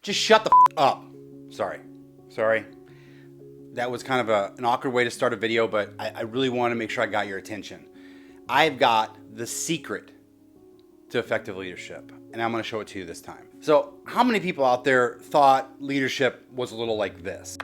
Just shut the up. Sorry. That was kind of an awkward way to start a video, but I really want to make sure I got your attention. I've got the secret to effective leadership, and I'm going to show it to you this time. So, how many people out there thought leadership was a little like this?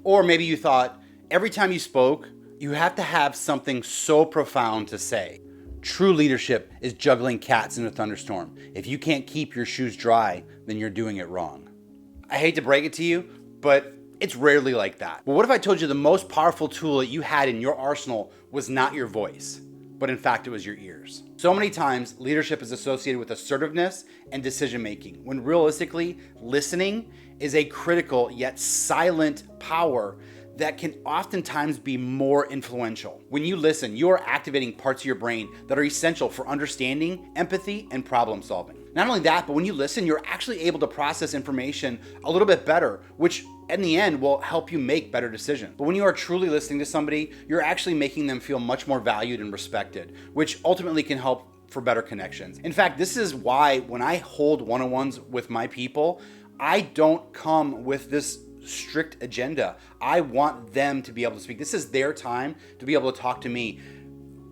Or maybe you thought every time you spoke, you have to have something so profound to say. True leadership is juggling cats in a thunderstorm. If you can't keep your shoes dry, then you're doing it wrong. I hate to break it to you, but it's rarely like that. But what if I told you the most powerful tool that you had in your arsenal was not your voice, but in fact it was your ears? So many times, leadership is associated with assertiveness and decision making, when realistically, listening is a critical yet silent power that can oftentimes be more influential. When you listen, you are activating parts of your brain that are essential for understanding, empathy, and problem solving. Not only that, but when you listen, you're actually able to process information a little bit better, which in the end will help you make better decisions. But when you are truly listening to somebody, you're actually making them feel much more valued and respected, which ultimately can help for better connections. In fact, this is why when I hold one-on-ones with my people, I don't come with this strict agenda. I want them to be able to speak. This is their time to be able to talk to me,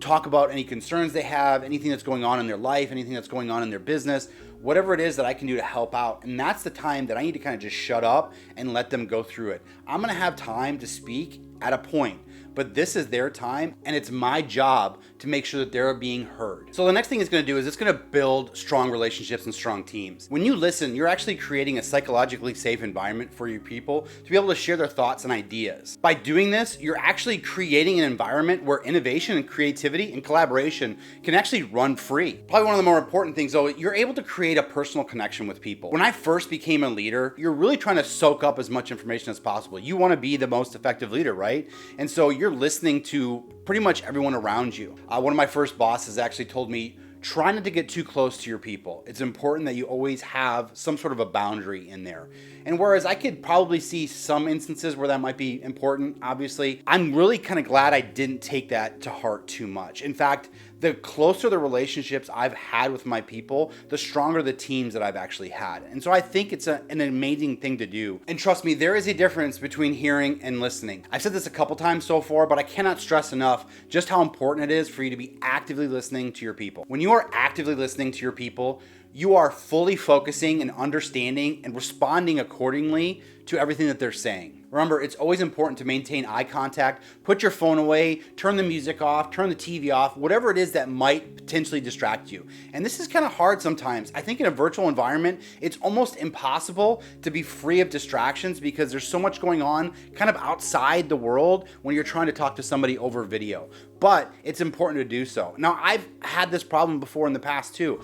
talk about any concerns they have, anything that's going on in their life, anything that's going on in their business, whatever it is that I can do to help out. And that's the time that I need to kind of just shut up and let them go through it. I'm going to have time to speak at a point, but this is their time, and it's my job to make sure that they're being heard. So the next thing it's going to do is it's going to build strong relationships and strong teams. When you listen, you're actually creating a psychologically safe environment for your people to be able to share their thoughts and ideas. By doing this, you're actually creating an environment where innovation and creativity and collaboration can actually run free. Probably one of the more important things though, you're able to create a personal connection with people. When I first became a leader, you're really trying to soak up as much information as possible. You want to be the most effective leader, right? And so you're listening to pretty much everyone around you. One of my first bosses actually told me, try not to get too close to your people. It's important that you always have some sort of a boundary in there. And whereas I could probably see some instances where that might be important, obviously, I'm really kind of glad I didn't take that to heart too much. In fact, the closer the relationships I've had with my people, the stronger the teams that I've actually had. And so I think it's an amazing thing to do. And trust me, there is a difference between hearing and listening. I've said this a couple times so far, but I cannot stress enough just how important it is for you to be actively listening to your people. When you are actively listening to your people, you are fully focusing and understanding and responding accordingly to everything that they're saying. Remember, it's always important to maintain eye contact, put your phone away, turn the music off, turn the TV off, whatever it is that might potentially distract you. And this is kind of hard sometimes. I think in a virtual environment, it's almost impossible to be free of distractions because there's so much going on kind of outside the world when you're trying to talk to somebody over video. But it's important to do so. Now, I've had this problem before in the past too.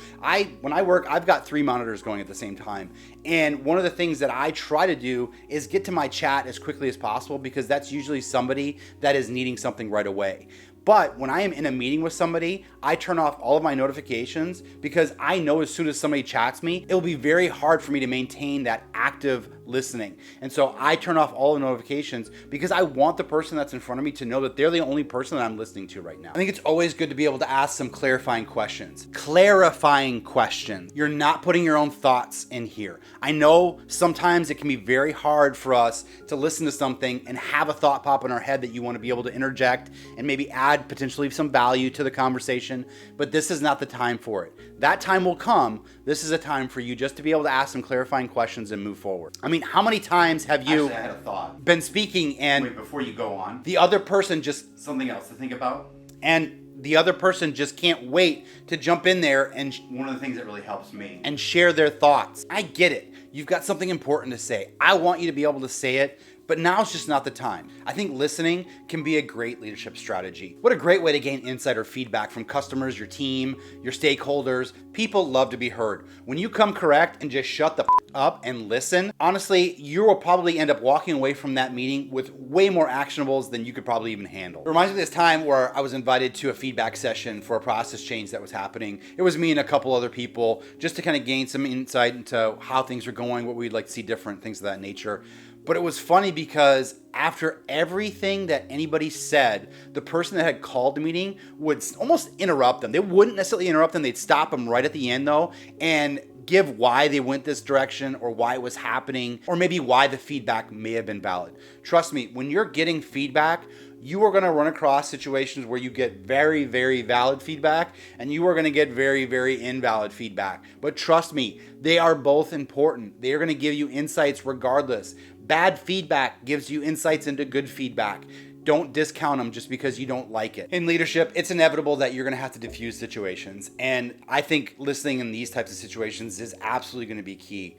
When I work, I've got 3 monitors going at the same time. And one of the things that I try to do is get to my chat as quickly as possible because that's usually somebody that is needing something right away. But when I am in a meeting with somebody, I turn off all of my notifications because I know as soon as somebody chats me, it will be very hard for me to maintain that active listening. And so I turn off all the notifications because I want the person that's in front of me to know that they're the only person that I'm listening to right now. I think it's always good to be able to ask some clarifying questions. Clarifying questions. You're not putting your own thoughts in here. I know sometimes it can be very hard for us to listen to something and have a thought pop in our head that you want to be able to interject and maybe add potentially some value to the conversation, but this is not the time for it. That time will come. This is a time for you just to be able to ask some clarifying questions and move forward. I mean, how many times have you I had a thought. been speaking and Wait, before you go on, the other person just, something else to think about. and the other person just can't wait to jump in there and One of the things that really helps me. and share their thoughts. I get it. You've got something important to say. I want you to be able to say it, but now's just not the time. I think listening can be a great leadership strategy. What a great way to gain insight or feedback from customers, your team, your stakeholders. People love to be heard. When you come correct and just shut the up and listen, honestly, you will probably end up walking away from that meeting with way more actionables than you could probably even handle. It reminds me of this time where I was invited to a feedback session for a process change that was happening. It was me and a couple other people just to kind of gain some insight into how things are going, what we'd like to see different, things of that nature. But it was funny because after everything that anybody said, the person that had called the meeting would almost interrupt them. They wouldn't necessarily interrupt them. They'd stop them right at the end though and give why they went this direction or why it was happening, or maybe why the feedback may have been valid. Trust me, when you're getting feedback, you are going to run across situations where you get very, very valid feedback and you are going to get very, very invalid feedback. But trust me, they are both important. They are going to give you insights regardless. Bad feedback gives you insights into good feedback. Don't discount them just because you don't like it. In leadership, it's inevitable that you're going to have to diffuse situations. And I think listening in these types of situations is absolutely going to be key.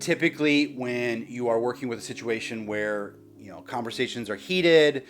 Typically, when you are working with a situation where, conversations are heated,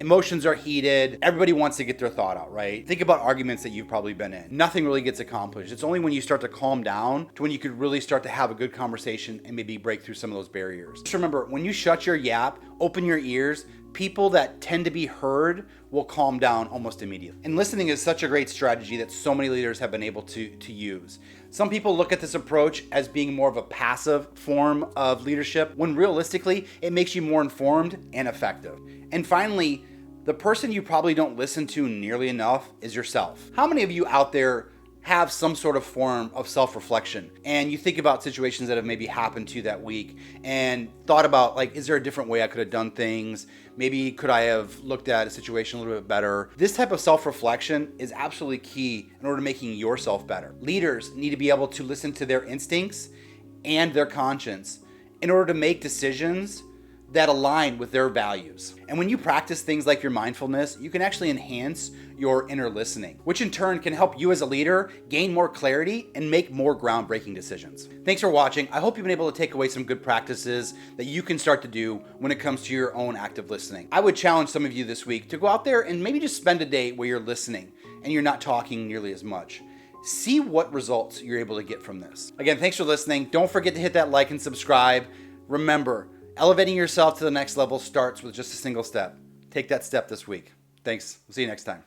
emotions are heated, everybody wants to get their thought out, right? Think about arguments that you've probably been in. Nothing really gets accomplished. It's only when you start to calm down to when you could really start to have a good conversation and maybe break through some of those barriers. Just remember, when you shut your yap, open your ears, people that tend to be heard will calm down almost immediately. And listening is such a great strategy that so many leaders have been able to use. Some people look at this approach as being more of a passive form of leadership, when realistically, it makes you more informed and effective. And finally, the person you probably don't listen to nearly enough is yourself. How many of you out there have some sort of form of self-reflection and you think about situations that have maybe happened to you that week and thought about, like, is there a different way I could have done things? Maybe could I have looked at a situation a little bit better? This type of self-reflection is absolutely key in order to making yourself better. Leaders need to be able to listen to their instincts and their conscience in order to make decisions that align with their values. And when you practice things like your mindfulness, you can actually enhance your inner listening, which in turn can help you as a leader gain more clarity and make more groundbreaking decisions. Thanks for watching. I hope you've been able to take away some good practices that you can start to do when it comes to your own active listening. I would challenge some of you this week to go out there and maybe just spend a day where you're listening and you're not talking nearly as much. See what results you're able to get from this. Again, thanks for listening. Don't forget to hit that like and subscribe. Remember, elevating yourself to the next level starts with just a single step. Take that step this week. Thanks. We'll see you next time.